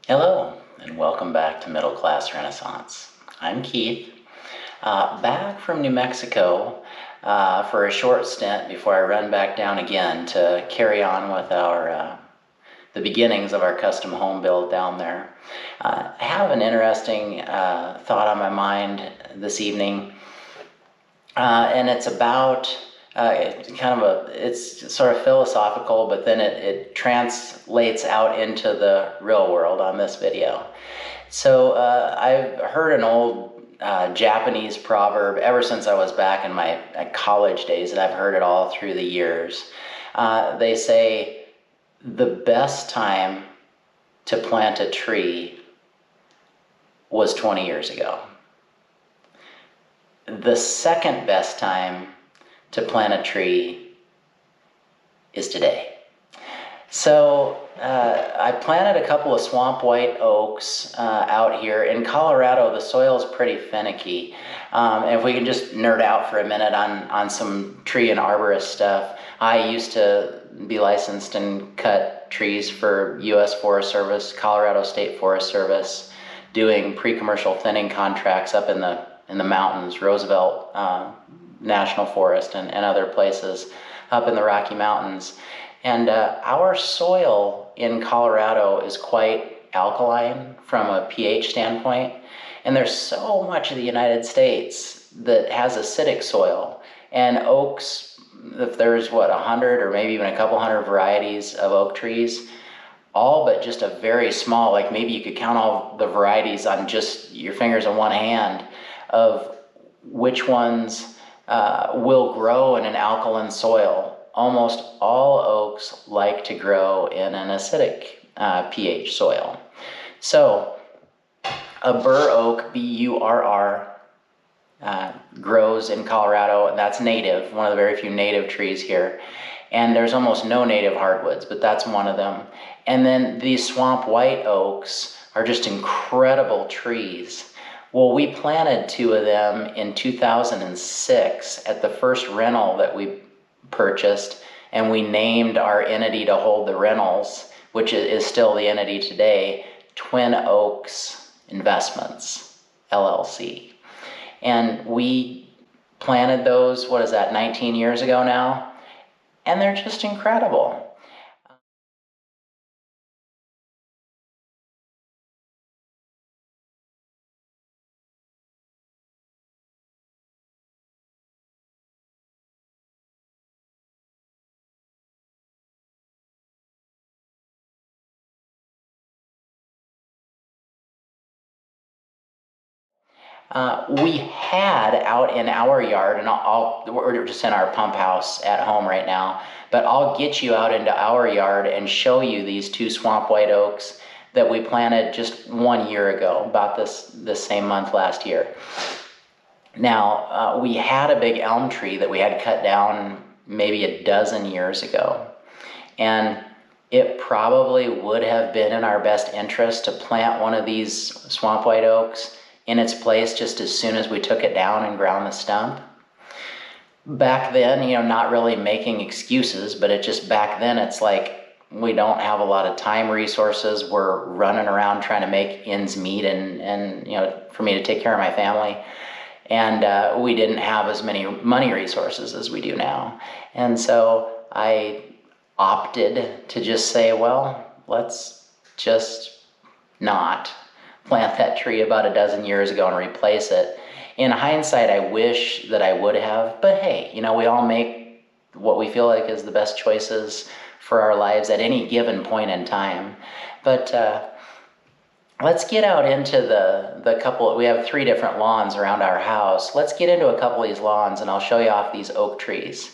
Hello, and welcome back to Middle Class Renaissance. I'm Keith, back from New Mexico for a short stint before I run back down again to carry on with the beginnings of our custom home build down there. I have an interesting thought on my mind this evening, and it's about it's sort of philosophical, but then it translates out into the real world on this video. So I've heard an old Japanese proverb ever since I was back in my college days, and I've heard it all through the years. They say the best time to plant a tree was 20 years ago. The second best time to plant a tree is today. So I planted a couple of swamp white oaks out here. In Colorado, the soil's pretty finicky. If we can just nerd out for a minute on some tree and arborist stuff, I used to be licensed and cut trees for U.S. Forest Service, Colorado State Forest Service, doing pre-commercial thinning contracts up in the mountains, Roosevelt National Forest and other places up in the Rocky Mountains. And our soil in Colorado is quite alkaline from a pH standpoint. And there's so much of the United States that has acidic soil. And oaks, if there's 100 or maybe even a couple hundred varieties of oak trees, all but just a very small, like maybe you could count all the varieties on just your fingers on one hand of which ones will grow in an alkaline soil. Almost all oaks like to grow in an acidic pH soil. So a bur oak, B-U-R-R, grows in Colorado, and that's native, one of the very few native trees here. And there's almost no native hardwoods, but that's one of them. And then these swamp white oaks are just incredible trees. Well, we planted 2 of them in 2006 at the first rental that we purchased, and we named our entity to hold the rentals, which is still the entity today, Twin Oaks Investments, LLC. And we planted those, 19 years ago now? And they're just incredible. We had out in our yard, and we're just in our pump house at home right now, but I'll get you out into our yard and show you these 2 swamp white oaks that we planted just 1 year ago, about this same month last year. Now, we had a big elm tree that we had cut down maybe a dozen years ago, and it probably would have been in our best interest to plant one of these swamp white oaks in its place just as soon as we took it down and ground the stump. Back then, not really making excuses, but back then it's like we don't have a lot of time, resources. We're running around trying to make ends meet and for me to take care of my family. And we didn't have as many money resources as we do now. And so I opted to just say, well, let's just not plant that tree about a dozen years ago and replace it. In hindsight, I wish that I would have, but hey, we all make what we feel like is the best choices for our lives at any given point in time. But let's get out into the couple. We have 3 different lawns around our house. Let's get into a couple of these lawns and I'll show you off these oak trees.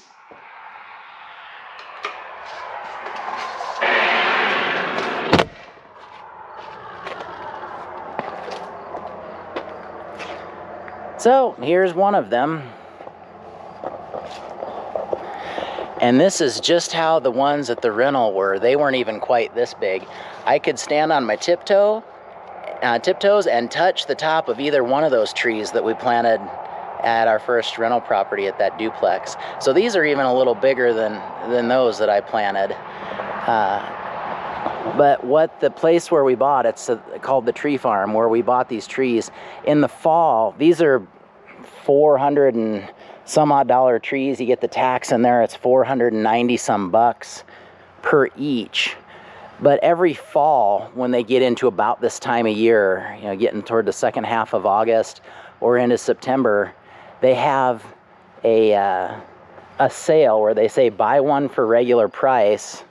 So here's one of them. And this is just how the ones at the rental were. They weren't even quite this big. I could stand on my tiptoes and touch the top of either one of those trees that we planted at our first rental property at that duplex. So these are even a little bigger than those that I planted. But what the place where we bought, it's called the tree farm, where we bought these trees. In the fall, these are 400 and some odd dollar trees. You get the tax in there, it's 490 some bucks per each. But every fall, when they get into about this time of year, you know, getting toward the second half of August or into September, they have a sale where they say buy one for regular price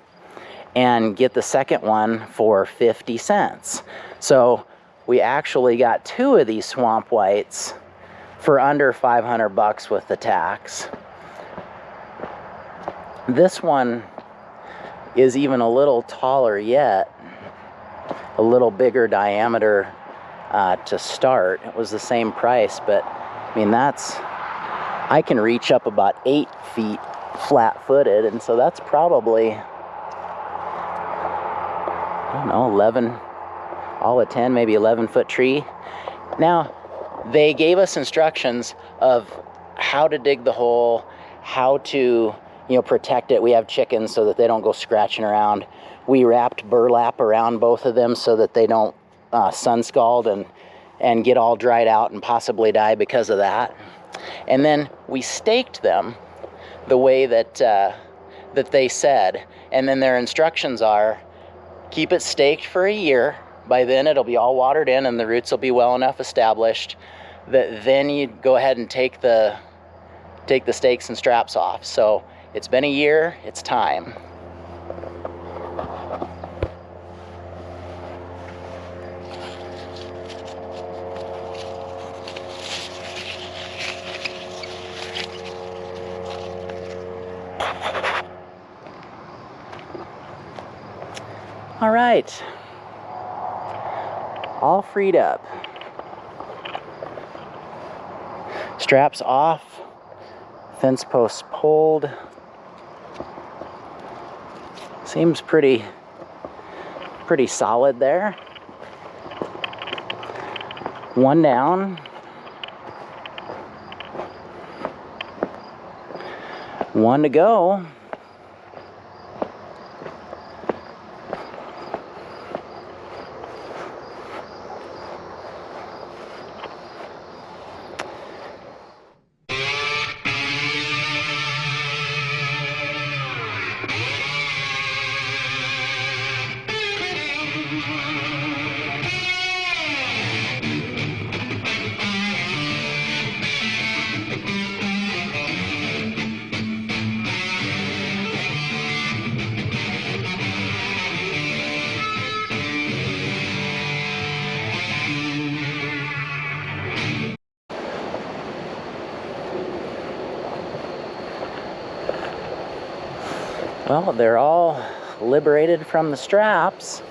and get the second one for 50 cents. So we actually got 2 of these swamp whites for under 500 bucks with the tax. This one is even a little taller yet, a little bigger diameter to start. It was the same price, but I mean, I can reach up about 8 feet flat-footed, and so that's probably, I don't know, 11, all of 10, maybe 11-foot tree. Now, they gave us instructions of how to dig the hole, how to, you know, protect it. We have chickens so that they don't go scratching around. We wrapped burlap around both of them so that they don't sun scald and get all dried out and possibly die because of that. And then we staked them the way that they said. And then their instructions are, keep it staked for a year. By then it'll be all watered in and the roots will be well enough established that then you go ahead and take the stakes and straps off. So it's been a year, it's time. All right, all freed up. Straps off, fence posts pulled. Seems pretty solid there. One down. One to go. Well, they're all liberated from the straps.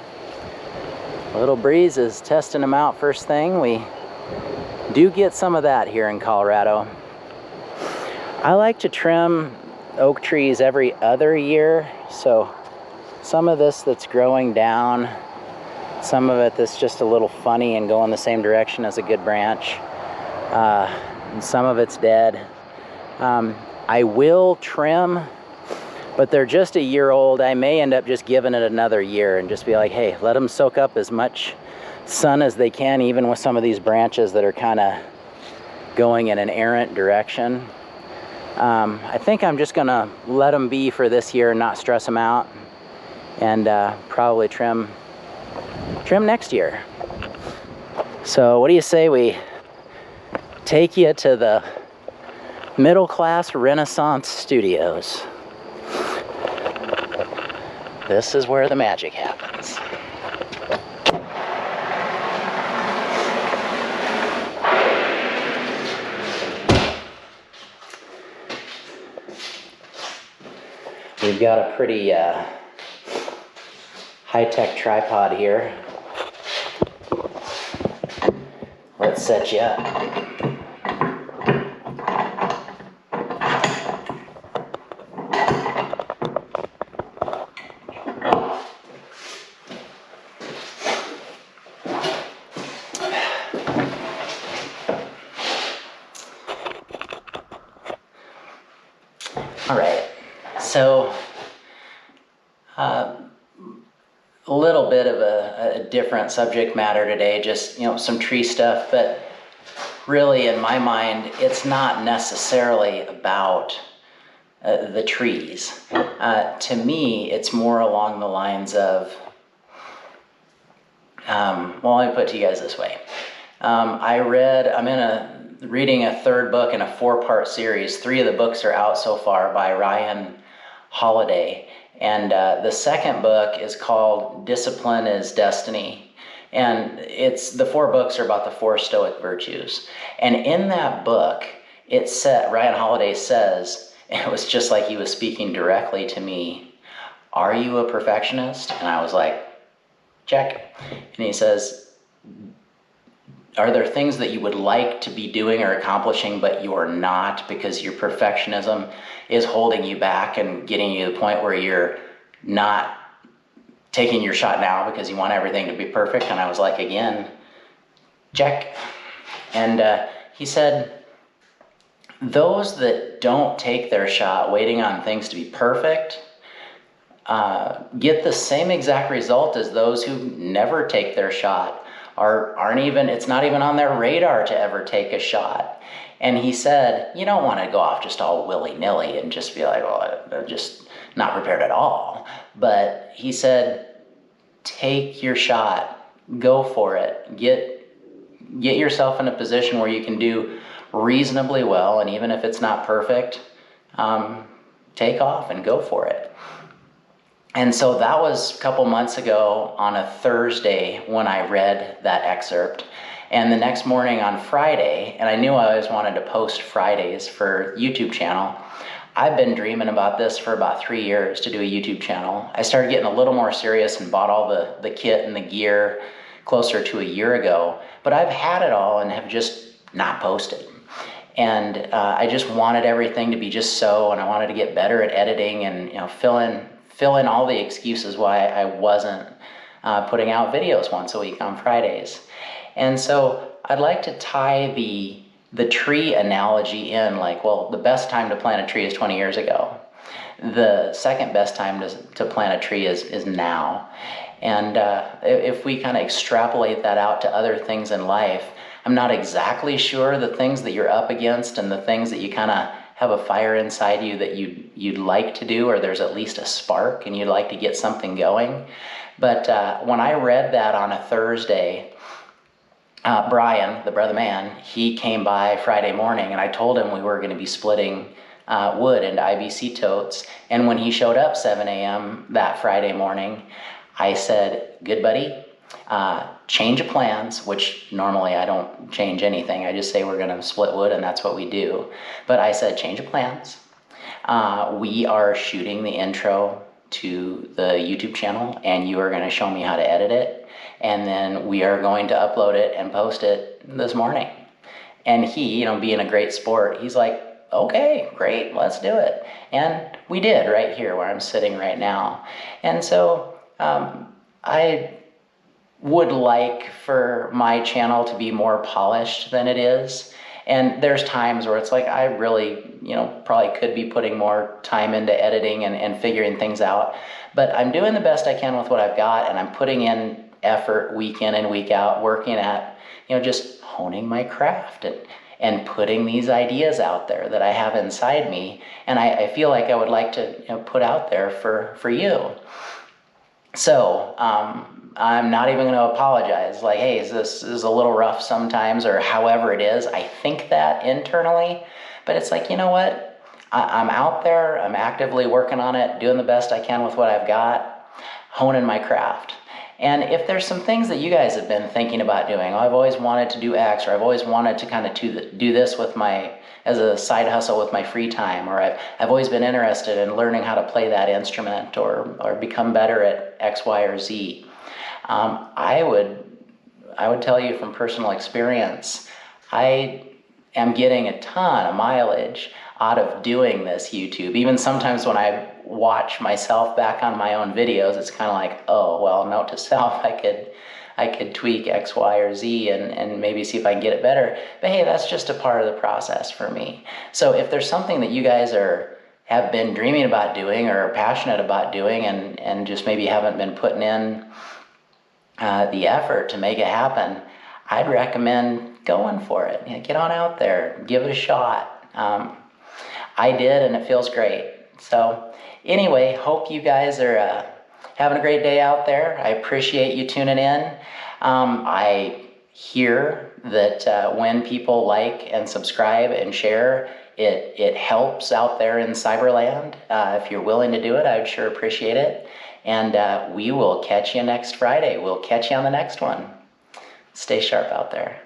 Little Breeze is testing them out first thing. We do get some of that here in Colorado. I like to trim oak trees every other year, so some of this that's growing down, some of it that's just a little funny and going the same direction as a good branch, and some of it's dead. I will trim, but they're just a year old. I may end up just giving it another year and just be like, hey, let them soak up as much sun as they can, even with some of these branches that are kind of going in an errant direction. I think I'm just gonna let them be for this year and not stress them out, and probably trim next year. So what do you say we take you to the Middle Class Renaissance Studios? This is where the magic happens. We've got a pretty high-tech tripod here. Let's set you up. All right, so a little bit of a different subject matter today, just, some tree stuff, but really in my mind, it's not necessarily about the trees. To me, it's more along the lines of, well, let me put it to you guys this way. I'm reading a third book in a 4-part series. 3 of the books are out so far by Ryan Holiday. And the second book is called Discipline is Destiny. And the 4 books are about the 4 Stoic virtues. And in that book, Ryan Holiday says, and it was just like he was speaking directly to me, "Are you a perfectionist?" And I was like, check. And he says, "Are there things that you would like to be doing or accomplishing, but you're not because your perfectionism is holding you back and getting you to the point where you're not taking your shot now because you want everything to be perfect?" And I was like, again, check. And he said, those that don't take their shot waiting on things to be perfect get the same exact result as those who never take their shot, it's not even on their radar to ever take a shot. And he said, you don't want to go off just all willy-nilly and just be like, well, I'm just not prepared at all. But he said, take your shot, go for it, get yourself in a position where you can do reasonably well, and even if it's not perfect, take off and go for it. And so that was a couple months ago on a Thursday when I read that excerpt. And the next morning on Friday, and I knew I always wanted to post Fridays for YouTube channel. I've been dreaming about this for about 3 years, to do a YouTube channel. I started getting a little more serious and bought all the kit and the gear closer to a year ago. But I've had it all and have just not posted. And I just wanted everything to be just so, and I wanted to get better at editing and fill in all the excuses why I wasn't putting out videos once a week on Fridays. And so I'd like to tie the tree analogy in, like, well, the best time to plant a tree is 20 years ago. The second best time to plant a tree is now. And if we kind of extrapolate that out to other things in life, I'm not exactly sure the things that you're up against and the things that you kind of have a fire inside you that you'd like to do, or there's at least a spark and you'd like to get something going. But when I read that on a Thursday, Brian, the brother man, he came by Friday morning, and I told him we were going to be splitting wood into IBC totes. And when he showed up 7 a.m. that Friday morning, I said, "Good buddy, change of plans," which normally I don't change anything. I just say we're going to split wood, and that's what we do. But I said, change of plans. We are shooting the intro to the YouTube channel, and you are going to show me how to edit it. And then we are going to upload it and post it this morning. And he, being a great sport, he's like, okay, great, let's do it. And we did right here where I'm sitting right now. And so I would like for my channel to be more polished than it is. And there's times where it's like I really, probably could be putting more time into editing and figuring things out. But I'm doing the best I can with what I've got, and I'm putting in effort week in and week out, working at, just honing my craft and putting these ideas out there that I have inside me. And I feel like I would like to put out there for you. So I'm not even going to apologize. Like, hey, this is a little rough sometimes, or however it is. I think that internally, but it's like, you know what? I'm out there. I'm actively working on it, doing the best I can with what I've got, honing my craft. And if there's some things that you guys have been thinking about doing, I've always wanted to do X, or I've always wanted to kind of do this as a side hustle with my free time, or I've always been interested in learning how to play that instrument or become better at X, Y, or Z. I would tell you from personal experience, I am getting a ton of mileage out of doing this YouTube. Even sometimes when I watch myself back on my own videos, it's kind of like, oh, well, note to self, I could tweak X, Y, or Z and maybe see if I can get it better. But hey, that's just a part of the process for me. So if there's something that you guys have been dreaming about doing or are passionate about doing and just maybe haven't been putting in the effort to make it happen, I'd recommend going for it. Get on out there, give it a shot. I did, and it feels great. So anyway, hope you guys are having a great day out there. I appreciate you tuning in. I hear that when people like and subscribe and share, it helps out there in cyberland. If you're willing to do it, I'd sure appreciate it. And we will catch you next Friday. We'll catch you on the next one. Stay sharp out there.